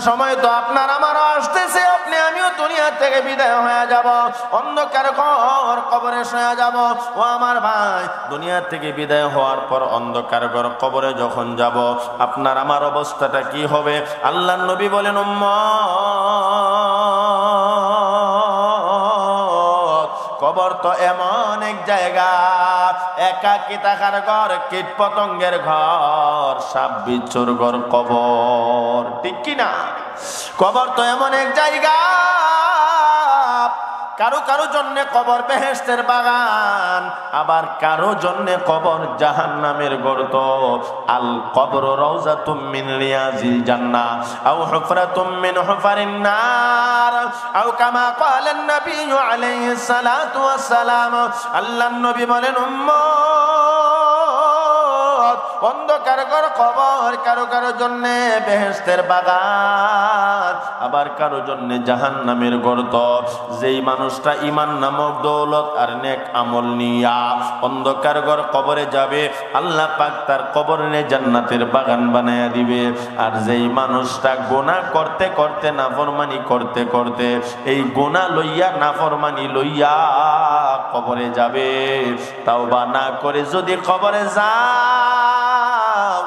সময় তো আপনার আমারও আসতেছে, আপনি আমিও দুনিয়া থেকে বিদায় হয়ে যাব, অন্ধকার ঘর কবরে শুয়ে যাব। ও আমার ভাই, দুনিয়া থেকে বিদায় হওয়ার পর অন্ধকার ঘর কবরে যখন যাব, আপনার আমার অবস্থাটা কি হবে? আল্লাহর নবী বলেন, উম্মত, কবর তো এমন এক জায়গা, একাকী থাকার ঘর, কীট পতঙ্গের ঘর, সাপ বিচ্ছুর ঘর কবর, ঠিক কিনা? কবর তো এমন এক জায়গা, কারো কারো জন্য কবর বেহেশতের বাগান, আবার কারো জন্য কবর জাহান্নামের গর্ত। আল কবর রাউযাতুম মিন রিয়াজিল জান্নাহ আও হুফরাতুম মিন হুফারিন নার আও কামা ক্বালা an-নবী আলাইহিস সালাতু ওয়াস সালাম। আল্লাহর নবী বলেন, উম্মত, অন্ধকার ঘর কবর কারো কারো জন্য বেহেশতের বাগান, আবার কারো জন্য জাহান্নামের গর্ত। যেই মানুষটা ঈমান নামক দৌলত আর নেক আমল নিয়া অন্ধকার ঘর কবরে যাবে, আল্লাহ পাক তার কবরে জান্নাতের বাগান বানায়া দিবে। আর যেই মানুষটা গুনাহ করতে করতে, নাফরমানি করতে করতে, এই গুনাহ লইয়া নাফরমানি লইয়া কবরে যাবে, তাওবা না করে যদি কবরে যাও,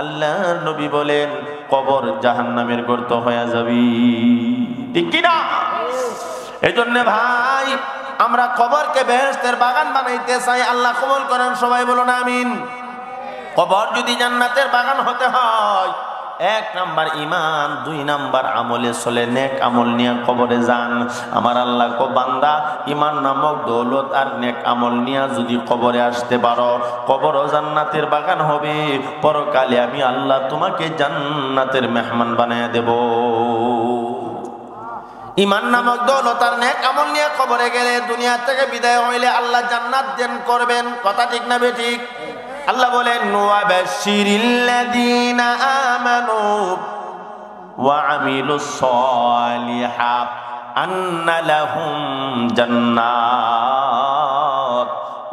আল্লাহর নবী বলেন কবর জাহান্নামের গর্ত হয়ে যাবি, ঠিক কি না? এজন্য ভাই, আমরা কবরকে বেহেশতের বাগান বানাইতে চাই। আল্লাহ কবুল করেন, সবাই বলুন আমিন। কবর যদি জান্নাতের বাগান হতে হয়, 1 নাম্বার ঈমান, 2 নাম্বার আমলে চলে, নেক আমল নিয়ে কবরে যান। আমার আল্লাহ কো, বান্দা, ঈমান নামক দৌলত আর নেক আমল নিয়ে যদি কবরে আসতে পারো, কবরও জান্নাতের বাগান হবে। পরকালে আমি আল্লাহ তোমাকে জান্নাতের মেহমান বানায় দেব। ঈমান নামক দৌলত আর নেক আমল নিয়ে কবরে গেলে, দুনিয়া থেকে বিদায় হইলে আল্লাহ জান্নাত দান করবেন। কথা ঠিক না বেঠিক? আল্লাহ বলেন, ওয়াবাশশিরিল্লাযীনা আমানু ওয়া আমিলুস সালিহাত আন্না লাহুম জান্নাত।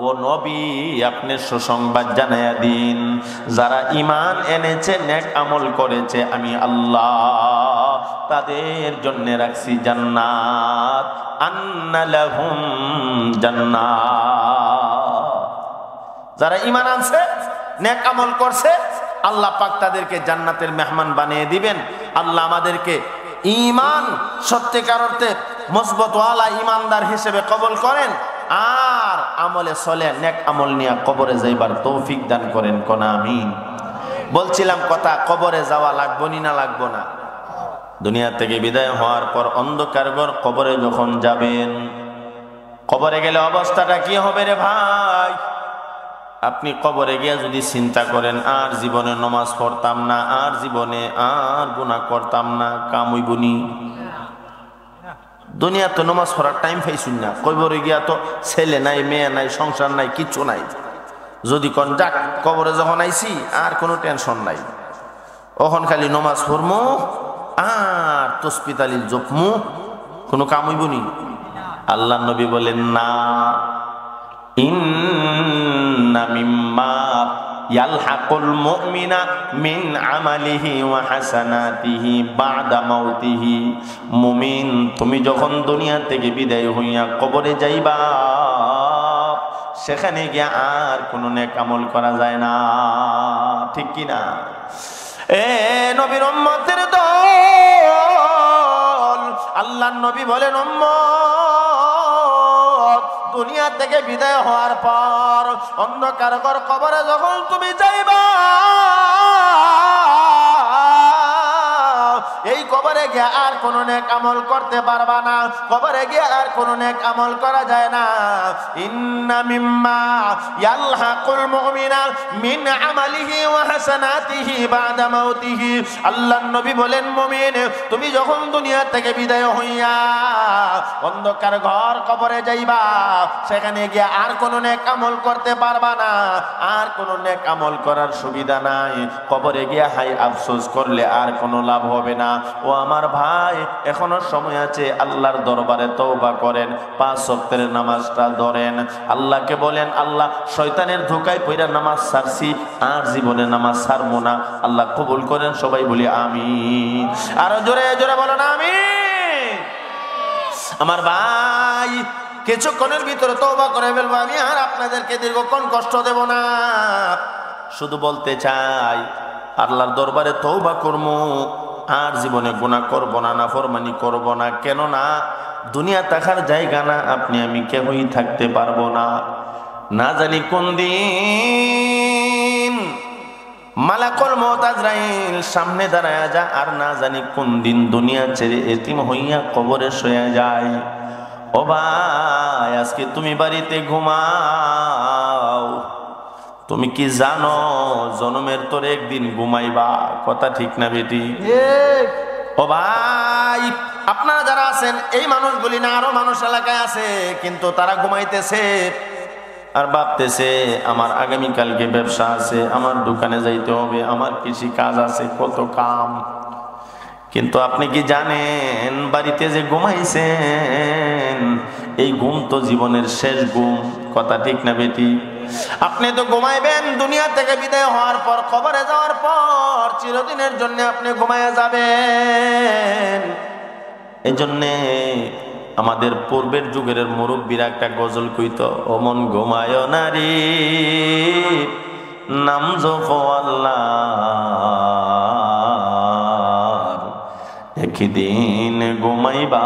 ও নবী, আপনি সুসংবাদ জানায়া দিন, যারা ঈমান এনেছে, নেক আমল করেছে, আমি আল্লাহ তাদের জন্য রাখছি জান্নাত। আন্না লাহুম জান্নাত। যারা ঈমান আনছে, নেক আমল করছে, আল্লাহ পাক তাদেরকে জান্নাতের মেহমান বানিয়ে দিবেন। আল্লাহ আমাদেরকে ঈমান সত্যিকার অর্থে মজবুতওয়ালা ঈমানদার হিসেবে কবুল করেন, আর আমলে চলে নেক আমল নিয়ে কবরে যাইবার তৌফিক দান করেন। কোন আমিন। বলছিলাম কথা, কবরে যাওয়া লাগবো না লাগবো না? দুনিয়া থেকে বিদায় হওয়ার পর অন্ধকার ঘর কবরে যখন যাবেন, কবরে গেলে অবস্থাটা কি হবে রে ভাই? আপনি কবরে গিয়া যদি চিন্তা করেন, আর জীবনে নামাজ পড়তাম না, আর জীবনে আর গুনাহ করতাম না, কাম হইবনি। দুনিয়া তো নামাজ পড়ার টাইম পাইছুন না, কবরে গিয়া তো ছেলে নাই, মেয়ে নাই, সংসার নাই, কিচ্ছু নাই। যদি কোন যাক, কবরে যখন আইছি আর কোনো টেনশন নাই, ওখন খালি নামাজ পড়মু আর তসবিহ তাহলিল জপমু, কোনো কাম হইবনি। আল্লাহ নবী বলেন, না, ইন্না মিম্মা ইয়ালহাকুল মুমিনা মিন আমালিহি ওয়া হাসানাতিহি বাদা মাউতিহি। মুমিন, তুমি যখন দুনিয়া থেকে বিদায় হইয়া কবরে যাইবা, সেখানে গিয়া আর কোনো নেক আমল করা যায় না, ঠিক কি না? এ নবীর উম্মতের দল, আল্লাহর নবী বলেন, উম্মত, দুনিয়া থেকে বিদায় হওয়ার পর অন্ধকার ঘর কবরে যখন তুমি যাইবা, এই কবরে গিয়ে আর কোনো নেক আমল করতে পারবা না, কবরে গিয়ে আর কোনো নেক আমল করা যায় না। ইন্না মিম্মা ইয়ালহাকুল মুমিনা মিন আমালিহি ওয়া হাসানাতিহি বাদা মাউতিহি। আল্লাহর নবী বলেন, মুমিন, তুমি যখন দুনিয়া থেকে বিদায় হইয়া অন্ধকার ঘর কবরে যাইবা, সেখানে গিয়ে আর কোনো নেক আমল করতে পারবা না, আর কোনো নেক আমল করার সুবিধা নাই। কবরে গিয়ে হাই আফসোস করলে আর কোনো লাভ হবে না। ও আমার ভাই, এখনো সময় আছে, আল্লাহর দরবারে তওবা করেন, 5 ওয়াক্তের নামাজটা ধরেন, আল্লাহকে বলেন আল্লাহ শয়তানের ধোঁকায় পইরা নামাজ ছাড়ছি, আর জীবনে নামাজ ছাড়বো না, আল্লাহ কবুল করেন। সবাই বলি আমিন। আরো জোরে জোরে বলেন আমিন। আমার ভাই, কিছুক্ষণের ভিতরে তওবা করে ফেলবো, আমি আর আপনাদেরকে দীর্ঘক্ষণ কষ্ট দেব না। শুধু বলতে চাই আল্লাহর দরবারে তওবা করবো, আর জীবনে গুনাহ করব না, নাফরমানি করব না। কেন না? দুনিয়া থাকার জায়গা না, আপনি আমি কেউই থাকতে পারবো না। না জানি কোন দিন মালাকুল মউত আজরাইল সামনে দাঁড়ায়া যা, আর না জানি কোন দিন দুনিয়া ছেড়ে এতিম হইয়া কবরে শুয়ে যায়। ও ভাই, আজকে তুমি বাড়িতে ঘুমাও, তুমি কি জানো জন্মের তোর একদিন ঘুমাইবা? কথা ঠিক না বেটি? ও ভাই, আপনারা যারা আছেন এই মানুষগুলি না আরো মানুষ এলাকায় আছে, কিন্তু তারা ঘুমাইতেছে আর ভাবতেছে আমার আগামীকালকে ব্যবসা আছে, আমার দোকানে যাইতে হবে, আমার কৃষি কাজ আছে, কত কাম। কিন্তু আপনি কি জানেন বাড়িতে যে ঘুমাইছেন এই ঘুম তো জীবনের শেষ ঘুম? কথা ঠিক না বেটি? আপনি তো ঘুমাইবেন দুনিয়া থেকে বিদায় হওয়ার পর, কবরে যাওয়ার পর চিরদিনের জন্য আপনি ঘুমায়া যাবেন। এই জন্যে আমাদের পূর্বের যুগের মুরব্বীরা একটা গজল কইতো, ও মন ঘুমায় নারী নাম জপো আল্লাহর, একদিন ঘুমাইবার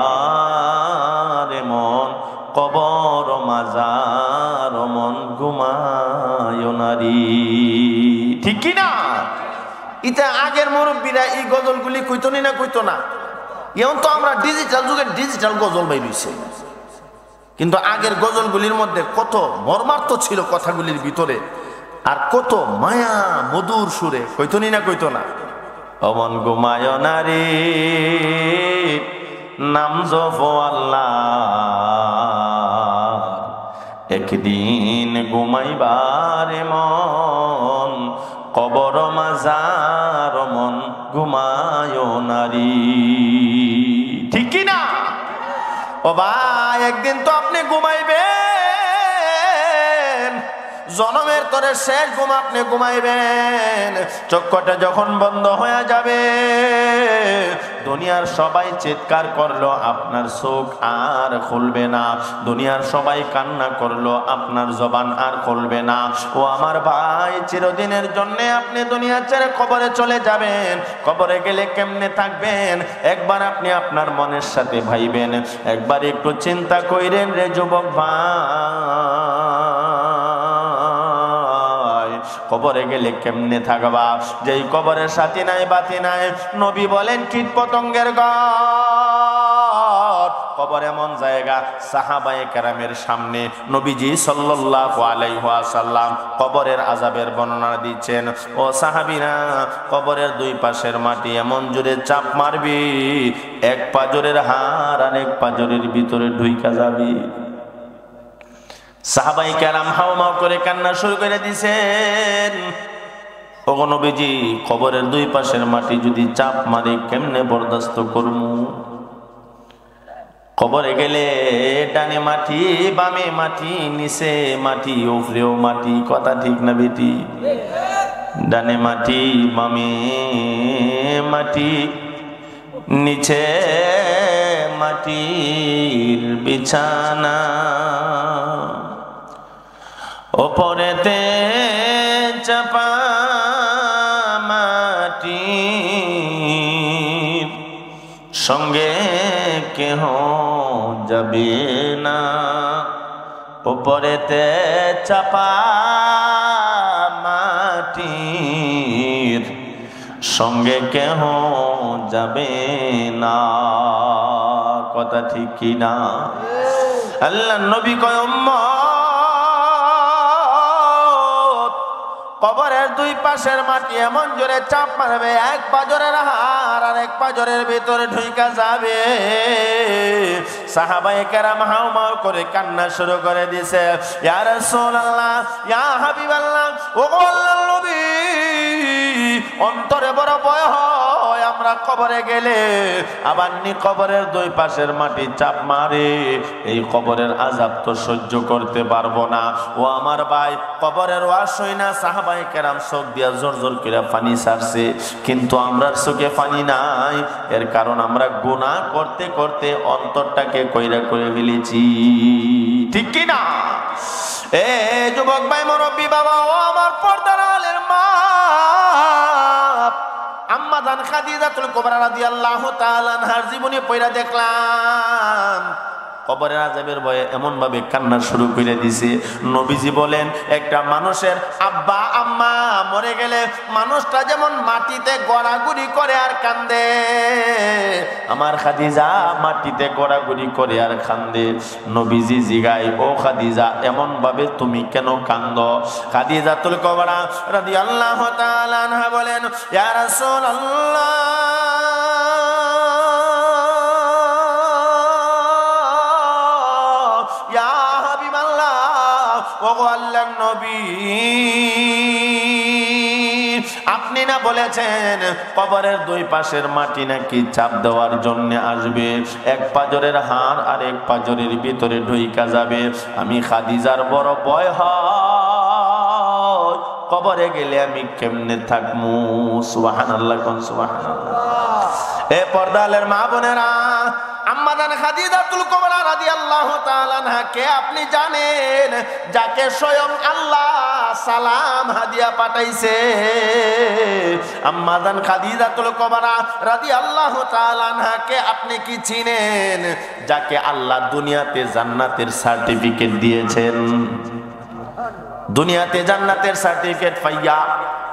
মন কবর মাজার, মন ঘুমায় নারী। ঠিক কি না? এটা আগের মুরব্বীরা এই গজলগুলি কইতো না কইতো না? এখন তো আমরা ডিজিটাল যুগের ডিজিটাল গজল বাইছে, কিন্তু আগের গজলগুলির মধ্যে কত মর্মার্থ ছিল কথাগুলির ভিতরে, আর কত মায়া মধুর সুরে কইতো না কইতো না? অমন ঘুমায় নারী নাম জপো আল্লাহর, একদিন ঘুমাইবার মন কবর মাজার, মন ঘুমায় নারী। ঠিক কি না? ও ভাই, একদিন তো আপনি ঘুমাইবেন, জনমের তরে শেষ ঘুম আপনি ঘুমাইবেন। চক্ষুটা যখন বন্ধ হয়ে যাবে, দুনিয়ার সবাই চিৎকার করলো, আপনার চোখ আর খুলবে না। দুনিয়ার সবাই কান্না করলো, আপনার জবান আর খুলবে না। ও আমার ভাই, চিরদিনের জন্য আপনি দুনিয়া ছেড়ে কবরে চলে যাবেন। কবরে গেলে কেমনে থাকবেন একবার আপনি আপনার মনের সাথে ভাইবেন, একবার একটু চিন্তা কইরেন রে যুবক ভাই। কবরে গেলে কেমনে থাকবা? যেই কবরের সাথী নাই বাতি নাই, নবী বলেন কীট পতঙ্গের ঘর। কবর এমন জায়গা, সাহাবায়ে কেরামের সামনে নবীজি সাল্লাল্লাহু আলাইহি ওয়াসাল্লাম কবরের আযাবের বর্ণনা দিচ্ছেন। ও সাহাবীরা, কবরের দুই পাশের মাটি এমন জোরে চাপ মারবি, এক পাজরের হাড় আর এক পাজরের ভিতরে ঢুইকা যাবি। সাহাবায়ে কেরাম হাওমাও করে কান্না শুরু করে দিয়েছেন, ওগো নবীজি, কবরের দুই পাশের মাটি যদি চাপ মারে কেমনে বরদাস্ত করমু? কবরে গেলে ডানে মাটি বামে মাটি, নিচে মাটি উপরেও মাটি। কথা ঠিক না বেটি? ডানে মাটি বামে মাটি, নিচে মাটির বিছানা, ওপরেতে চাপা মাটি, সঙ্গে কেহ যাবে না। ওপরেতে চাপা মাটির, সঙ্গে কেহ যাবে না। কথা ঠিক কি না? আল্লাহ নবী কয়, কবরের দুই পাশের মাটি এমন জোরে চাপ মারবে, এক পাজরের হাড় আর এক পাজরের ভিতরে ঢুইকা যাবে। সাহাবায়ে কেরাম হাউমাউ করে কান্না শুরু করে দিয়েছে, ইয়া রাসূলুল্লাহ, ইয়া হাবিবাল্লাহ, ও আল্লাহর নবী, অন্তরে বড় ভয় হয় আমরা কবরে গেলে আবার কবরের দুই পাশের মাটি চাপ মারে, এই কবরের আযাব তো সহ্য করতে পারবো না। ও আমার ভাই, কবরের ওয়াজ শুই না সাহাবায়ে কেরাম চোখ দিয়া জোর জোর করে পানি ছাড়ছে, কিন্তু আমরা চোখে পানি নাই। এর কারণ আমরা গুনাহ করতে করতে অন্তরটাকে কইরা করে ফেলেছি, ঠিক কি না? এ যুবক ভাই, মুরব্বী বাবা, ও আমার পর্দার আলের মা, আম্মা জান খাদিজাতুল কুবরা রাদিয়াল্লাহু তাআলা আনহার জীবনী পড়া দেখলাম, কবরের আযাবের ভয়ে এমন ভাবে কান্না শুরু করে দিছে। নবীজি বলেন, একটা মানুষের আব্বা আম্মা মরে গেলে মানুষটা যেমন মাটিতে গড়াগড়ি করে আর কান্দে, আমার খাদিজা মাটিতে গড়াগড়ি করে আর কান্দে। নবীজি জিগায়, ও খাদিজা, এমন ভাবে তুমি কেন কান্দো? খাদিজাতুল কুবরা রাদিয়াল্লাহু তাআলা আনহা বলেন, ইয়া রাসূলুল্লাহ, আপনি না বলেছেন কবরের দুই পাশের মাটি নাকি চাপ দেওয়ার জন্য আসবে, এক পাজরের হাড় আর এক পাজরের ভিতরে ঢুইকা যাবে। আমি খাদিজার বড় ভয় হয়, কবরে গেলে আমি কেমনে থাকমু? সুবহানাল্লাহ, কোন সুবহানাল্লাহ। এ পর্দালের মা বোনেরা, আম্মা জান খাদিজাতুল কুবরা রাদিয়াল্লাহু তাআলা আনহা কে আপনি জানেন? যাকে স্বয়ং আল্লাহ সালাম হাদিয়া পাঠাইছে। আম্মা জান খাদিজাতুল কুবরা রাদিয়াল্লাহু তাআলা আনহা কে আপনি কি চিনেন? যাকে আল্লাহ দুনিয়াতে জান্নাতের সার্টিফিকেট দিয়েছেন। দুনিয়াতে জান্নাতের সার্টিফিকেট পাইয়া,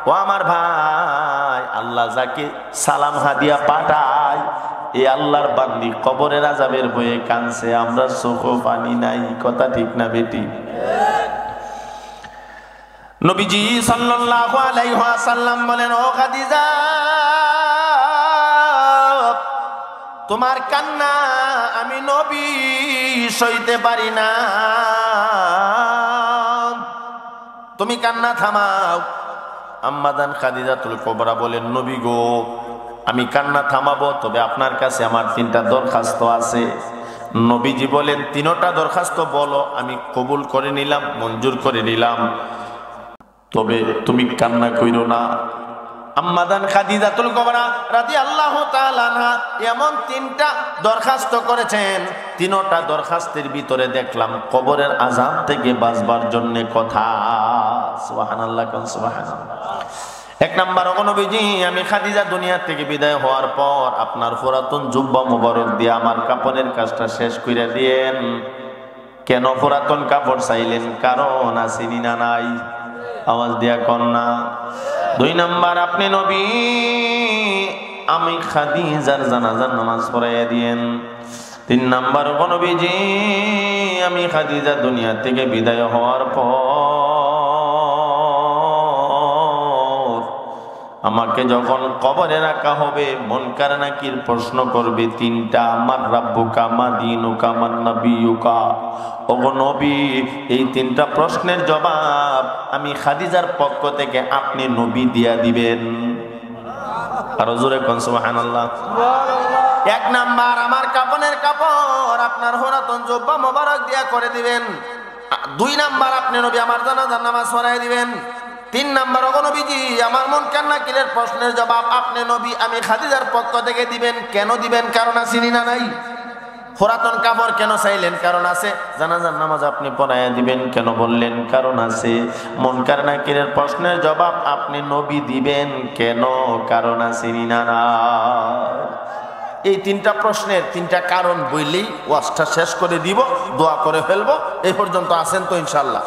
ও আমার ভাই, আল্লাহ যাকে সালাম হাদিয়া পাঠায়, এই আল্লাহর বান্দি কবরের আযাবের ভয়ে কানছে, আমরা চোখ পানি নাই। কথা ঠিক না বেটি? নবীজি সাল্লাল্লাহু আলাইহি ওয়াসাল্লাম বলেন, ও খাদিজা, তোমার কান্না আমি নবী সইতে পারি না, তুমি কান্না থামাও। আম্মা জান খাদিজাতুল কুবরা বলেন, নবী গো, আমি কান্না থামাবো, তবে আপনার কাছে আমার তিনটা দরখাস্ত আছে। নবীজি বলেন, তিনটা দরখাস্ত বলো, আমি কবুল করে নিলাম, মঞ্জুর করে নিলাম, তবে তুমি কান্না কইরো না। আম্মা জান খাদিজাতুল কুবরা রাদিয়াল্লাহু তাআলা আনহা এমন তিনটা দরখাস্ত করেছেন, তিনটা দরখাস্তের ভিতরে দেখলাম কবরের আযাব থেকে বাঁচবার জন্য কথা। সুবহানাল্লাহ, কোন সুবহানাল্লাহ। এক নাম্বার, ও নবীজি, আমি খাদিজা দুনিয়া থেকে বিদায় হওয়ার পর আপনার পুরাতন জুব্বা মুবারক দিয়ে আমার কাপড়ের কাজটা শেষ করে দিয়েন। কেন পুরাতন কাপড় চাইলেন? কারণ আসেনি না নাই? আওয়াজ দিয়া কর না। দুই নাম্বার, আপনি নবী, আমি খাদিজার জানাজার নামাজ পড়াইয়া দিয়েন। তিন নাম্বার, ও নবীজি, আমি খাদিজা দুনিয়া থেকে বিদায় হওয়ার পর আমাকে যখন কবরে রাখা হবে, মুনকার নাকির প্রশ্ন করবে তিনটা, আমার রাব্বুকা, মা দীনুকা, মান নবিয়ুকা। ওগো নবী, এই তিনটা প্রশ্নের জবাব আমি খাদিজার পক্ষ থেকে আপনি নবী দিয়া দিবেন। আর জোরে কোন সুবহানাল্লাহ। এক নাম্বার, আমার কাপনের কাপড় আপনার পুরাতন জুব্বা মোবারক দিয়া করে দিবেন। দুই নাম্বার, আপনি নবী আমার জানাজার নামাজ পড়াই দিবেন। তিন নাম্বার, ওগো নবীজি, আমার মুনকার নাকিরের প্রশ্নের জবাব আপনি নবী আমি খাদিজার পক্ষ থেকে দিবেন। কেন দিবেন? কারণ আসেনি না নাই? পুরাতন কাপড় কেন চাইলেন? কারণ আছে। জানাজার নামাজ আপনি পড়াইয়া দিবেন, কেন বললেন? কারণ আছে। মুনকার নাকিরের প্রশ্নের জবাব আপনি নবী দিবেন, কেন? কারণ আসেনি না না। এই তিনটা প্রশ্নের তিনটা কারণ বললেই ওয়াজটা শেষ করে দিব, দোয়া করে ফেলবো। এই পর্যন্ত আছেন তো ইনশাআল্লাহ?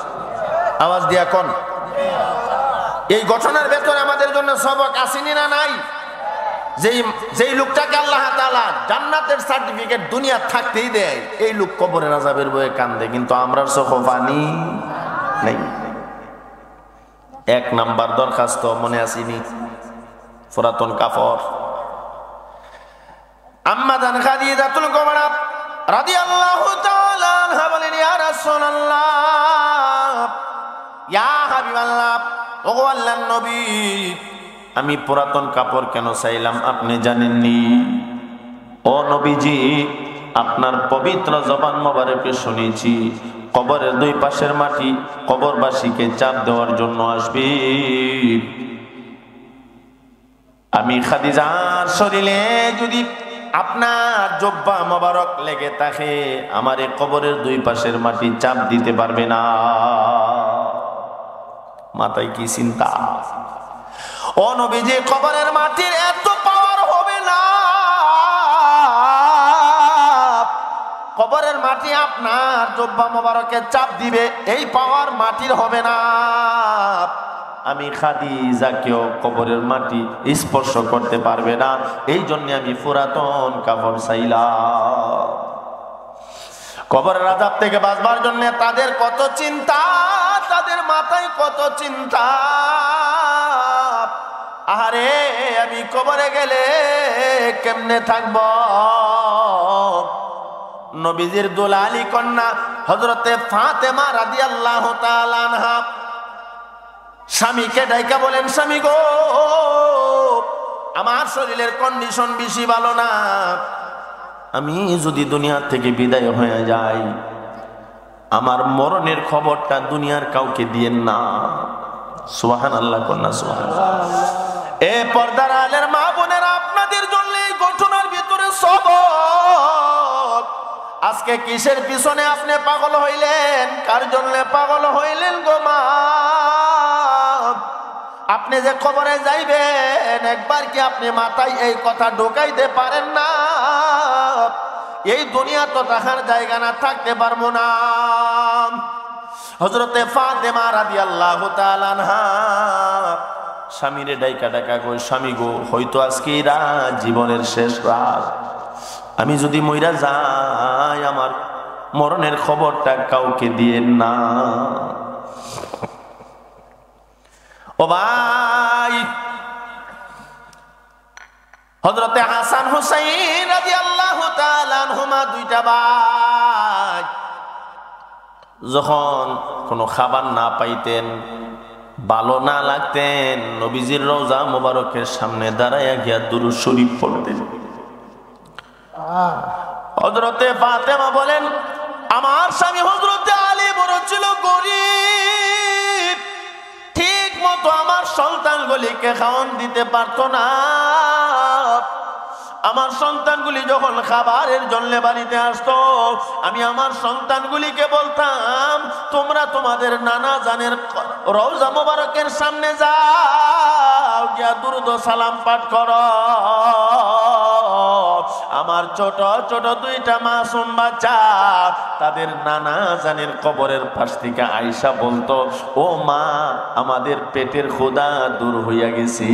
আওয়াজ দিয়া কোন। এই ঘটনার ভেতরে আমাদের জন্য সবক আসেনি না নাই? যেই লোকটাকে আল্লাহ তাআলা জান্নাতের সার্টিফিকেট দুনিয়া থাকতেই দেয়, এই লোক কবরের আযাবের ভয়ে কান্দে, কিন্তু আমরা চোখে পানি নাই। এক নাম্বার দরখাস্ত মনে আসেনি? পুরাতন কাপড়। আম্মা জান খাদিজাতুল কুবরা রাদিয়াল্লাহু তাআলা আনহা বলেন, ইয়া রাসূলুল্লাহ, ইয়া হাবিবাল্লাহ, ওগো আল্লাহর নবী, আমি পুরাতন কাপড় কেন চাইলাম আপনি জানেননি? ও নবীজি, আপনার পবিত্র জবান মোবারকে শুনেছি কবরের দুই পাশের মাটি কবরবাসীকে চাপ দেওয়ার জন্য আসবে। আমি খাদিজার শরীরে যদি আপনার জব্বা মোবারক লেগে থাকে, আমার এই কবরের দুই পাশের মাটি চাপ দিতে পারবে না। মাথায় কি চিন্তা! ও নবীজি, কবরের মাটির এত পাওয়ার হবে না, কবরের মাটি আপনার জব্বা মোবারকে চাপ দিবে, এই পাওয়ার মাটির হবে না। আমি খাদিজাকেও কবরের মাটি স্পর্শ করতে পারবে না, এই জন্য আমি পুরাতন কাপড় চাইলাম। কবরের আযাব থেকে বাঁচবার জন্য তাদের কত চিন্তা, তাদের মাথায় কত চিন্তা। আরে আমি কবরে গেলে কেমনে থাকব? নবীজির দুলালি কন্যা হযরতে ফাতেমা রাদিয়াল্লাহু তাআলা আনহা স্বামীকে ডাইকা বলেন, স্বামী গো, আমার শরীরের কন্ডিশন বেশি ভালো না, আমি যদি দুনিয়া থেকে বিদায় হয়ে যাই, আমার মরণের খবরটা দুনিয়ার কাউকে দিয়েন না। সুবহানাল্লাহ কন্যা, সুবহানাল্লাহ। এ পর্দার আলের মা বোনেরা, আপনাদের জন্য এই ঘটনার ভিতরে সবক। আজকে কিসের পিছনে আপনি পাগল হইলেন? কার জন্য পাগল হইলেন গো মা? আপনি যে কবরে যাইবেন, একবার কি আপনি মাথায় এই কথা ঢোকাইতে পারেন না? এই দুনিয়া তো থাকার জায়গা না, থাকতে পারবো না। হযরতে ফাতেমা রাদিয়াল্লাহু তাআলা আনহা স্বামীরে ডাইকা ডাকা কই, স্বামী গো, হয়তো আজকে রাত জীবনের শেষ রাত, আমি যদি মইরা যাই, আমার মরণের খবরটা কাউকে দিয়েন না। ও ভাই, হযরতে হাসান হুসাইন রাদিয়াল্লাহু তাআলা আনহুমা দুইটা ভাই যখন কোনো খাবার না পাইতেন, ভালো না লাগতেন, নবীজির রওজা মোবারকের সামনে দাঁড়াইয়া গিয়া দুরূদ শরীফ পড়তেন। হযরতে ফাতেমা বলেন, আমার স্বামী হযরতে আলী বড় ছিল গরীব, ঠিক মতো আমার সন্তানগুলিকে খাওয়ান দিতে পারতো না। আমার সন্তানগুলি যখন খাবারের জন্য বাড়িতে আসতো, আমি আমার সন্তানগুলিকে বলতাম, তোমরা তোমাদের নানা জানের রওজা মোবারকের সামনে যাও, গিয়া দুরূদ ও সালাম পাঠ করো। আমার ছোট ছোট দুইটা মাসুম বাচ্চা তাদের নানা জানের কবরের পাশ থেকে আয়েশা বলতো, ও মা, আমাদের পেটের ক্ষুধা দূর হইয়া গেছে।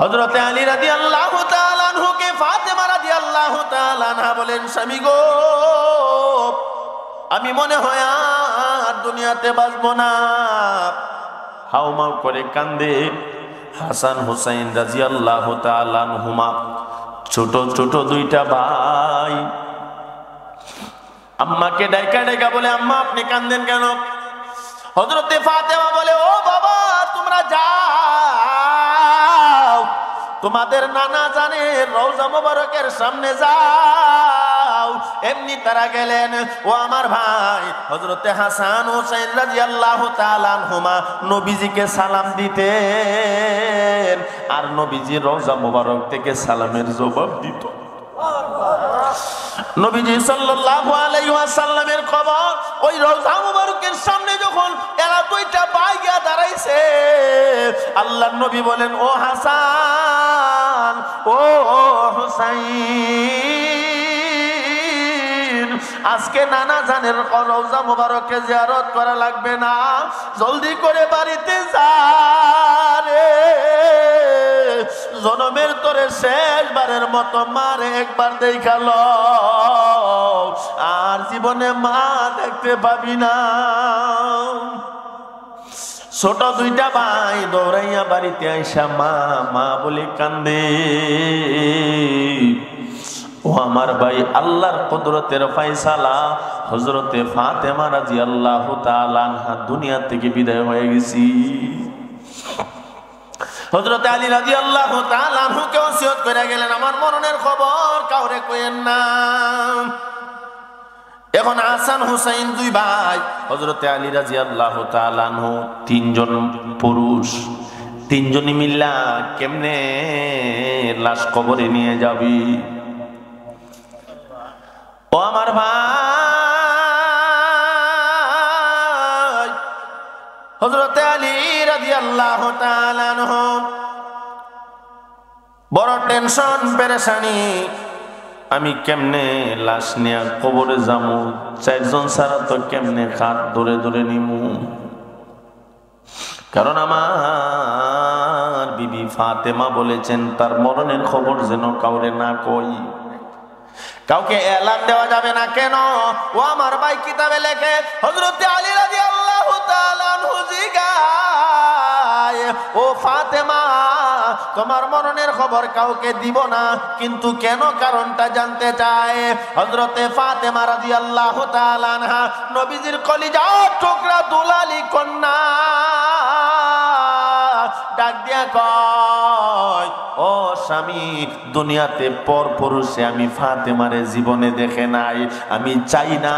হযরতে আলী রাদিয়াল্লাহু তাআলা আনহুকে ফাতেমা রাদিয়াল্লাহু তাআলা আনহা বলেন, স্বামী গো, আমি মনে হয় আর দুনিয়াতে বাঁচব না। হাউমাউ করে কান্দে হাসান হুসাইন রাদিয়াল্লাহু তাআলা আনহুমা, ছোট ছোট দুইটা ভাই। আম্মাকে ডাইকা ডাইকা বলে, আম্মা আপনি কান্দেন কেন? হযরতে ফাতেমা বলে, ও বাবা, তোমরা যাও, তোমাদের নানা জানের রওজা মোবারকের সামনে যাও। এমনি তারা গেলেন। ও আমার ভাই, হযরতে হাসান হুসাইন রাদিয়াল্লাহু তাআলা আনহুমা নবীজিকে সালাম দিতেন, আর নবীজি রওজা মোবারক থেকে সালামের জবাব দিত। নবীজি সাল্লাল্লাহু আলাইহি ওয়াসাল্লামের কবর ওই রওজা মুবারকের সামনে যখন এরা দুইটা ভাই গিয়া দাঁড়াইছে, আল্লাহর নবী বলেন, ও হাসান, ও হুসাইন, আজকে নানা জানের রওজা মুবারকে জিয়ারত করা লাগবে না, জলদি করে বাড়িতে যা রে। জনমের তোরে শেষবারের মতো মারে একবার দেখাল, আর জীবনে মা দেখতে পাবি না। ছোট দুইটা ভাই দৌড়াইয়া বাড়িতে আইসা মা মা বলে কান্দে। ও আমার ভাই, আল্লাহর কুদরতের ফয়সালা, হযরতে ফাতেমা রাদিয়াল্লাহু তাআলা আনহা দুনিয়া থেকে বিদায় হয়ে গেছি। হযরতে আলী রাদিয়াল্লাহু তাআলা আনহুকে ওসিয়ত করে গেলেন, আমার মরণের খবর কাউরে কইেন না। এখন হাসান হুসাইন দুই ভাই, হযরতে আলী রাদিয়াল্লাহু তাআলা আনহু তিনজন পুরুষ, তিনজনই মিল্লা কেমনে লাশ কবরে নিয়ে যাবি? ও আমার ভাই, হযরতে আলী রাদিয়াল্লাহু তাআলা আনহু বড় টেনশন পেরেশানি, আমি কেমনে লাশ নিয়ে কবরে যামু? চারজন ছাড়া তো কেমনে হাত ধরে ধরে নিমু? কারণ আমার বিবি ফাতেমা বলেছেন তার মরণের খবর যেন কাউরে না কই, কাউকে এলান দেওয়া যাবে না। কেন? ও আমার ভাই কিতাবে লেখে, হযরতে আলী রাদিয়াল্লাহু তাআলা আনহু জিগায়, ও ফাতেমা তোমার মরণের খবর কাউকে দিব না, কিন্তু কেন? কারণটা জানতে চায়। হযরতে ফাতেমা রাদিয়াল্লাহু তাআলা আনহা নবীজির কলিজার টুকরা দুলালি কন্যা, ডাক দিয়া কয়, ও স্বামী, দুনিয়াতে পর পুরুষে আমি ফাতেমারে জীবনে দেখে নাই, আমি চাই না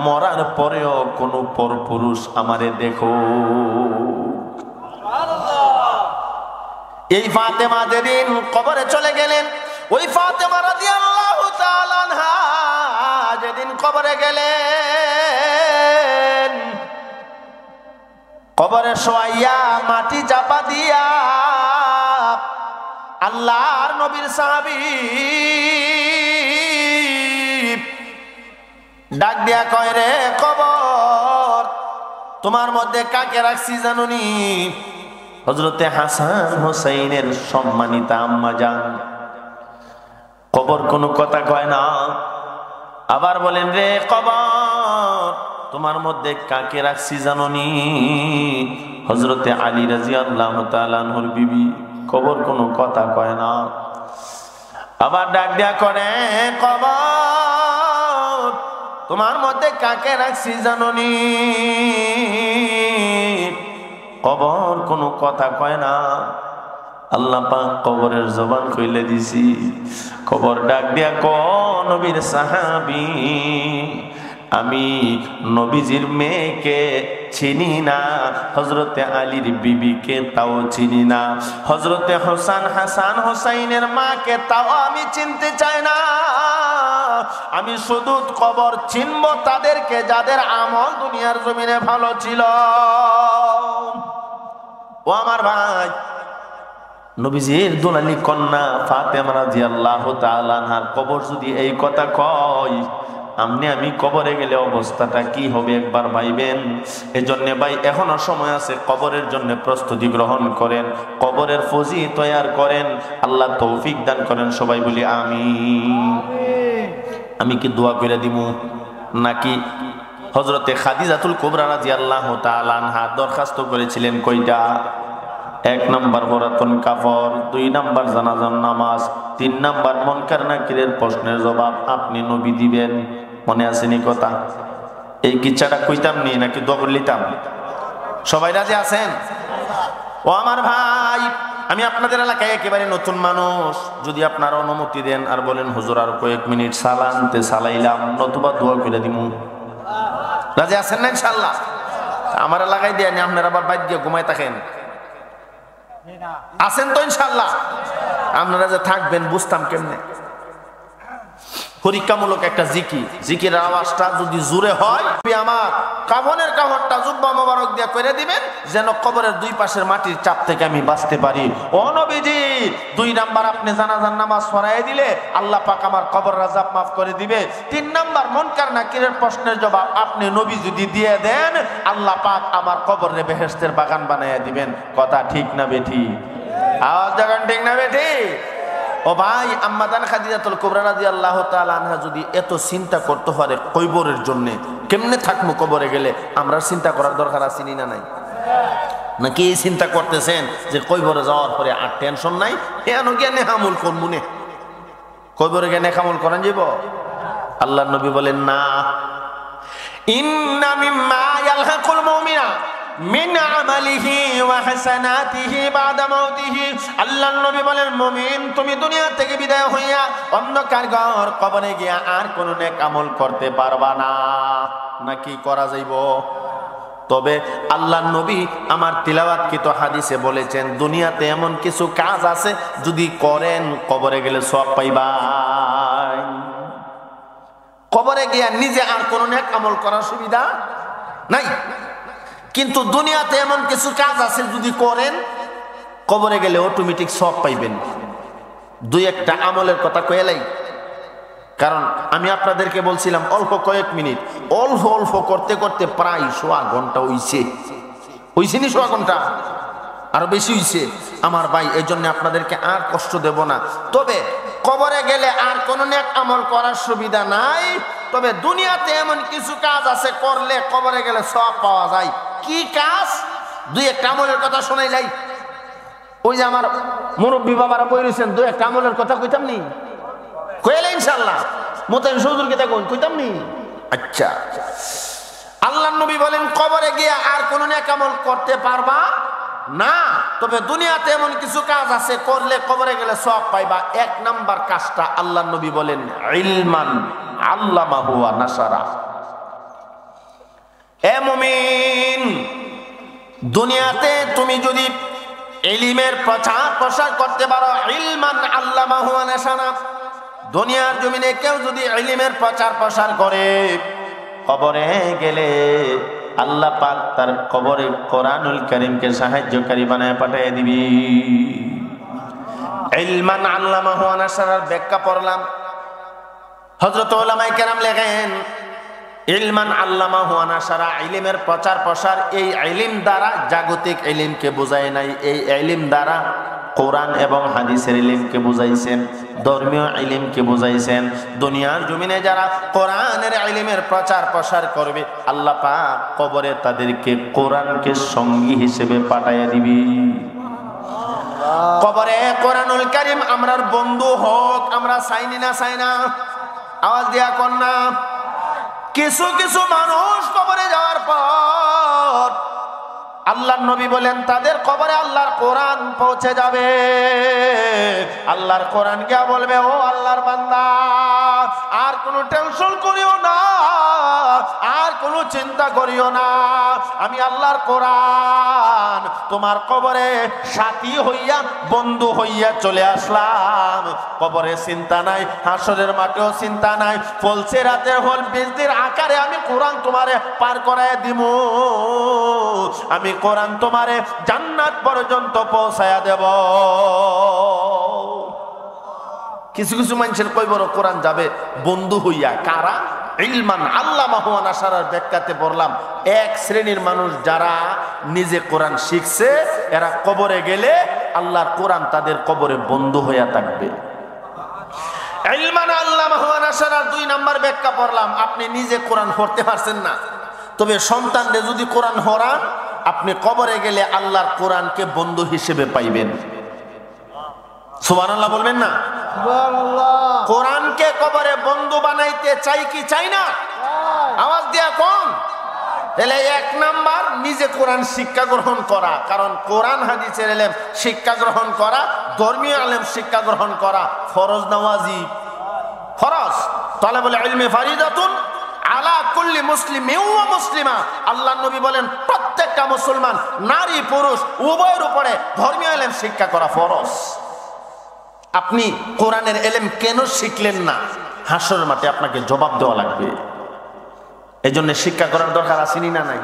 মরার পরেও কোনো পর পুরুষ আমারে দেখো। এই ফাতেমা যেদিন কবরে চলে গেলেন, ওই ফাতেমা রাদিয়াল্লাহু তাআলা আনহা যেদিন কবরে গেলেন, কবরে শোয়াইয়া মাটি চাপা দিয়া আল্লাহর নবীর সাহাবী ডাক দিয়া কয়, রে কবর, তোমার মধ্যে কাকে রাখছি জানুনি? হযরতে হাসান হুসাইনের সম্মানিতা আম্মা জান। কবর কোনো কথা কয় না, আবার বলেন, রে কবর, তোমার মধ্যে কাকে রাখছি জানোনি? হযরতে আলী রাদিয়াল্লাহু তাআলা আনহুর বিবি। কবর কোনো কথা কয় না, আবার ডাক দেয়া করে, কবর, তোমার মধ্যে কাকে রাখছি জানোনি? কবর কোনো কথা কয় না। আল্লাহ পাক কবরের জবান খুলে দিছি। কবর ডাক দিয়া ক, নবীর সাহাবী, আমি নবীজির মেয়েকে চিনি না, হযরতে আলীর বিবিকে তাও চিনি না, হযরতে হাসান হুসাইনের মাকে তাও আমি চিনতে চাই না। আমি শুধু কবর চিনব তাদেরকে যাদের আমল দুনিয়ার জমিনে ভালো ছিল। ও আমার ভাই, নবীজির দুলালি কন্যা ফাতেমা রাদিয়াল্লাহু তাআলা আনহার কবর যদি এই কথা কয়, আমি কবরে গেলে অবস্থাটা কি হবে একবার ভাইবেন। এজন্য ভাই এখনো সময় আছে, কবরের জন্য প্রস্তুতি গ্রহণ করেন, কবরের ফজি তৈয়ার করেন। আল্লাহ তৌফিক দান করেন। সবাই বলি আমিন। আমি কি দোয়া করে দিব নাকি? হযরতে খাদিজাতুল কুবরা রাদিয়াল্লাহু তাআলা আনহা দরখাস্ত করেছিলেন কয়টা? 1 নাম্বার পুরাতন কাফর, 2 নাম্বার জানাজার নামাজ, 3 নাম্বার মুনকার নাকিরের প্রশ্নের জবাব আপনি নবী দিবেন। মনে আসেনি কথা? এই কিচ্ছাটা কইতাম নি নাকি দোয়া লিতাম? সবাই রাজি আছেন? ও আমার ভাই, আমি আপনাদের এলাকায় একেবারে নতুন মানুষ, যদি আপনারা অনুমতি দেন আর বলেন হুজুর আর কয়েক মিনিট সালানতে সালাইলাম, নতুবা দোয়া করে দিমু। রাজি আছেন না ইনশাআল্লাহ? আমার এলাকায় দেন, আপনারা আবার বাইরে দিয়ে ঘুমায় থাকেন। আছেন তো ইনশাআল্লাহ? আপনারা যে থাকবেন বুঝতাম কেমনে? পরীক্ষামূলক একটা জিকির আওয়াজটা যদি জোরে হয়, আমার কাফনের কাপড়টা জুব্বা মোবারক দিয়ে করে দিবেন, যেন কবরের দুই পাশের মাটির চাপ থেকে আমি বাঁচতে পারি। ও নবীজি, 2 নাম্বার আপনি জানাজার নামাজ পড়াই দিলে আল্লাহ পাক আমার কবর আযাব মাফ করে দিবে। 3 নাম্বার মুনকার নাকিরের প্রশ্নের জবাব আপনি নবী যদি দিয়ে দেন, আল্লাহ পাক আমার কবরে বেহেশতের বাগান বানাইয়া দিবেন। কথা ঠিক না বেঠি? আওয়াজ জাগান ঠিক না বেঠি? ও ভাই, আম্মা জান খাদিজাতুল কুবরা রাদিয়াল্লাহু তাআলা আনহা যদি এত চিন্তা করতে পারে কবরের জন্য, কেমনে থাকবো কবরে গেলে? আমরা চিন্তা করার দরকার আছে না নাই? নাকি এই চিন্তা করতেছেন যে কবরে যাওয়ার পরে আর টেনশন নাই, এনো জ্ঞানে হামুল করবো নে? কবরে গিয়ে নেক আমল করেন যাব? আল্লাহর নবী বলেন না, ইন্না মিম্মা ইয়ালহাকুল মুমিনা মিন আমালিহি ওয়া হাসানাতিহি বাদা মাউতিহি। আল্লাহর নবী বলেন, মুমিন তুমি দুনিয়া থেকে বিদায় হইয়া অন্ধকার ঘর কবরে গিয়া আর কোন নেক আমল করতে পারবা না, নাকি করা যাইব? তবে আল্লাহর নবী আমার তিলাওয়াতকৃত হাদিসে বলেছেন, দুনিয়াতে এমন কিছু কাজ আছে যদি করেন কবরে গেলে সওয়াব পাইবা। কবরে গিয়া নিজে আর কোন নেক আমল করার সুবিধা নাই, কিন্তু দুনিয়াতে এমন কিছু কাজ আছে যদি করেন কবরে গেলে অটোমেটিক সওয়াব পাইবেন। দুই একটা আমলের কথা কইলাই, কারণ আমি আপনাদেরকে বলছিলাম অল্প কয়েক মিনিট, অল্প অল্প করতে করতে প্রায় সোয়া ঘন্টা হইছে নি, সোয়া ঘন্টা আরো বেশি হইছে আমার ভাই। এই জন্য আপনাদেরকে আর কষ্ট দেব না। তবে কবরে গেলে আর কোন নেক আমল করার সুবিধা নাই, তবে দুনিয়াতে এমন কিছু কাজ আছে করলে কবরে গেলে সওয়াব পাওয়া যায়। কি কাজ? দুই একটা আমলের কথা শোনাইলাই। ওই যে আমার মুরব্বী বাবারা বই রয়েছেন, দুই একটা আমলের কথা কইতাম নি? কইলে ইনশাআল্লাহ মোতায়েন হুজুরকে দেখুন কইতাম নি? আচ্ছা, আল্লাহর নবী বলেন কবরে গিয়ে আর কোন নেক আমল করতে পারবা না, তবে দুনিয়াতে এমন কিছু কাজ আছে করলে কবরে গেলে সওয়াব পাইবা। এক নাম্বার কাজটা আল্লাহর নবী বলেন ইলমান আল্লামাহু ওয়া নাসারা। এ মুমিন, দুনিয়াতে তুমি যদি ইলমের প্রচার প্রসার করতে পারো, ইলমান আল্লামাহু ওয়া নাসারা, দুনিয়ার জমিনে কেউ যদি ইলমের প্রচার প্রসার করে কবরে গেলে আল্লাহ পাক তার কবরে কোরআনুল কারীমকে সাহায্যকারী বানায় পাঠিয়ে দিবি। ইলমান আল্লামাহু ওয়া নাসারার ব্যাখ্যা পড়লাম। হযরত উলামায়ে কেরাম লেখেন, ইলমান আল্লামাহু ওয়া নাসারা, ইলমের প্রচার প্রসার, এই ইলম দ্বারা জাগতিক ইলমকে বোঝায় নাই, এই ইলম দ্বারা কোরআন এবং হাদিসের ইলমকে বুঝাইছেন, ধর্মীয় ইলমকে বুঝাইছেন। দুনিয়ার জমিনে যারা কোরআনের ইলমের প্রচার প্রসার করবে আল্লাহ পাক কবরে তাদেরকে কোরআনকে সঙ্গী হিসেবে পাঠাইয়া দিবি। কবরে কোরআনুল কারীম আমরার বন্ধু হোক, আমরা চাইনি না? চাই না? আওয়াজ দিয়া কোন না? কিছু কিছু মানুষ কবরে যাওয়ার পর আল্লাহর নবী বলেন তাদের কবরে আল্লাহর কোরআন পৌঁছে যাবে। আল্লাহর কোরআন গিয়া বলবে, ও আল্লাহর বান্দা, আর কোনো টেনশন করিও না, আর কোনো চিন্তা করিও না, আমি আল্লাহর কোরআন তোমার কবরে সাথী হইয়া বন্ধু হইয়া চলে আসলাম। কবরে চিন্তা নাই, হাসরের মাঠেও চিন্তা নাই, ফলছে রাতের হল বীজদের আকারে আমি কোরআন তোমারে পার করায় দিব। আমি কোরআন তোমারে জান্নাত পর্যন্ত পৌঁছায়া দেব। কিছু কিছু মানুষের কই বড় কোরআন যাবে বন্ধু হইয়া, কারা? ইলমান আল্লামাহু ওয়া নাসারার ব্যাখ্যাতে বললাম, এক শ্রেণীর মানুষ যারা নিজে কোরআন শিখছে, এরা কবরে গেলে আল্লাহর কোরআন তাদের কবরে বন্ধু হইয়া থাকবে। ইলমান আল্লামাহু ওয়া নাসারার দুই নাম্বার ব্যাখ্যা পড়লাম, আপনি নিজে কোরআন পড়তে পারছেন না, তবে সন্তানরে যদি কোরআন পড়ান, আপনি কবরে গেলে আল্লাহর কোরআনকে বন্ধু হিসেবে পাইবেন। সুবহানাল্লাহ বলবেন না? সুবহানাল্লাহ। কোরআনকে কবরে বন্ধু বানাইতে চাই কি চাই না? আওয়াজ দিয়া কোন? তাহলে এক নাম্বার নিজে কোরআন শিক্ষা গ্রহণ করা, কারণ কোরআন হাদিসের ইলম শিক্ষা গ্রহণ করা, ধর্মীয় ইলম শিক্ষা গ্রহণ করা ফরজ না ওয়াজিব? ফরজ। তালাবুল ইলমি ফারিদাতুন আলা কুল্লি মুসলিমিন ওয়া মুসলিমা। আল্লাহর নবী বলেন প্রত্যেকটা মুসলমান নারী পুরুষ উভয়ের উপরে ধর্মীয় ইলম শিক্ষা করা ফরজ। আপনি কোরআনের ইলম কেন শিখলেন না? হাসরের মাঠে আপনাকে জবাব দেওয়া লাগবে। এই জন্য শিক্ষা করার দরকার আছে না নাই?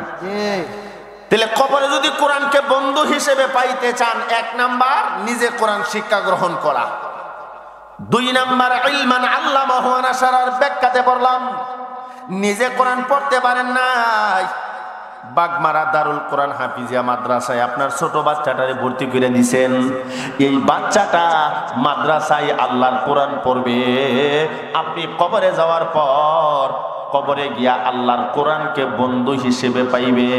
তাহলে কবরে যদি কোরআনকে বন্ধু হিসেবে পাইতে চান, এক নাম্বার নিজে কোরআন শিক্ষা গ্রহণ করা। দুই নাম্বার ইলমান আল্লামাহু ওয়া নাসারার ব্যাখ্যাতে বললাম, নিজে কোরআন পড়তে পারেন নাই, বাগমারা দারুল কোরআন হাফিজিয়া মাদ্রাসায় আপনার ছোট বাচ্চাটারে ভর্তি করে দিয়েছেন। এই বাচ্চাটা মাদ্রাসায় আল্লাহর কোরআন পড়বে। আপনি কবরে যাওয়ার পর কবরে গিয়া আল্লাহর কোরআনকে বন্ধু হিসেবে পাইবে।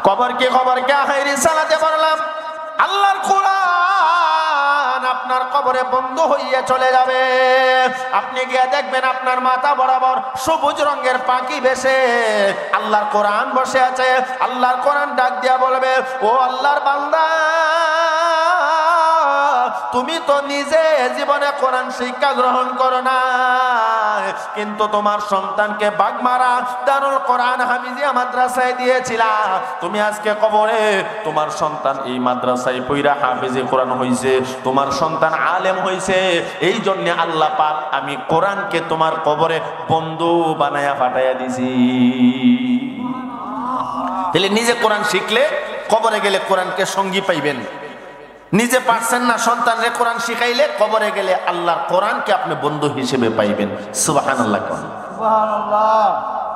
কবরকে আখিরি সালাতে পড়লাম, আল্লাহর কোরআন আপনার কবরে বন্ধ হইয়া চলে যাবে। আপনি গিয়ে দেখবেন আপনার মাথা বরাবর সবুজ রঙের পাখি ভেসে আল্লাহর কোরআন বসে আছে। আল্লাহর কোরআন ডাক দিয়া বলবে, ও আল্লাহর বান্দা, তুমি তো নিজে জীবনে কোরআন শিক্ষা গ্রহণ করো না, কিন্তু তোমার সন্তানকে বাগমারা দারুল কোরআন হাফিজিয়া মাদ্রাসায় দিয়েছিলা। তুমি আজকে কবরে তোমার সন্তান এই মাদ্রাসায় পইরা হাফিজে কোরআন হইছে, তোমার সন্তান আলেম হইছে, এই জন্য আল্লাহ পাক আমি কোরআনকে তোমার কবরে বন্ধু বানায়া ফাটাইয়া দিছি। তাহলে নিজে কোরআন শিখলে কবরে গেলে কোরআনকে সঙ্গী পাইবেন। নিজে পারছেন না, সন্তানরে কোরআন শিখাইলে কবরে গেলে আল্লাহর কোরআনকে আপনি বন্ধু হিসেবে পাইবেন। সুবহানাল্লাহ। সুবহানাল্লাহ।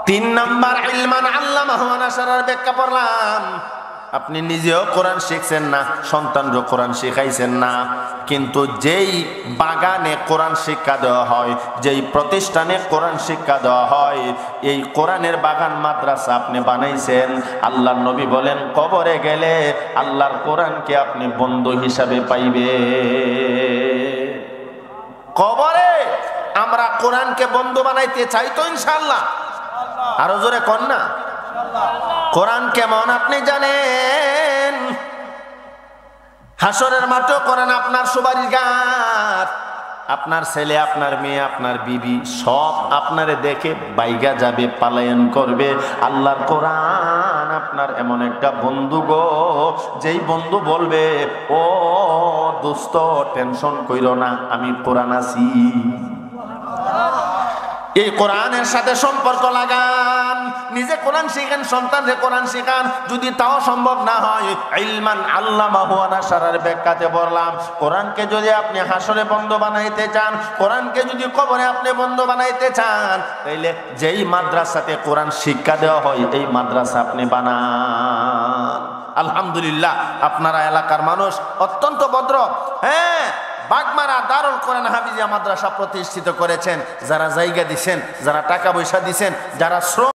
3 নাম্বার ইলমান আল্লামাহু ওয়া নাশারার ব্যাখ্যা পড়লাম। আপনি নিজেও কোরআন শিখছেন না, সন্তানরও কোরআন শিখাইছেন না, কিন্তু যেই বাগানে কোরআন শিক্ষা দেওয়া হয়, যেই প্রতিষ্ঠানে কোরআন শিক্ষা দেওয়া হয়, এই কোরআনের বাগান মাদ্রাসা আপনি বানাইছেন। আল্লাহর নবী বলেন কবরে গেলে আল্লাহর কোরআনকে আপনি বন্ধু হিসাবে পাইবে। কবরে আমরা কোরআনকে বন্ধু বানাইতে চাই তো ইনশাআল্লাহ? আরো জোরে কর না। কোরআন কেমন আপনি জানেন? হাসরের মাঠে কোরআন আপনার সুপারিশ গাছ। আপনার ছেলে, আপনার মেয়ে, আপনার বিবি সব আপনারে দেখে বাইগা যাবে, পালায়ন করবে। আল্লাহর কোরআন আপনার এমন একটা বন্ধু গো, যেই বন্ধু বলবে, ও দোস্ত টেনশন কইরো না, আমি কোরআন আছি। এই কোরআনের সাথে সম্পর্ক লাগান, নিজে কোরআন শিখেন, সন্তানকে কোরআন শিখান। যদি তাও সম্ভব না হয়, ইলমান আল্লামাহু ওয়া নাশারার ব্যাখ্যাতে বললাম, কোরআনকে যদি আপনি হাসরে বন্ধ বানাইতে চান, কোরআনকে যদি কবরে আপনি বন্ধ বানাইতে চান, তাইলে যেই মাদ্রাসাতে কোরআন শিক্ষা দেওয়া হয় এই মাদ্রাসা আপনি বানান। আলহামদুলিল্লাহ, আপনারা এলাকার মানুষ অত্যন্ত ভদ্র। হ্যাঁ, বাগমারা দারুল কোরআন হাফিজিয়া মাদ্রাসা প্রতিষ্ঠিত করেছেন। যারা জায়গা দিছেন, যারা টাকা পয়সা দিছেন, যারা শ্রম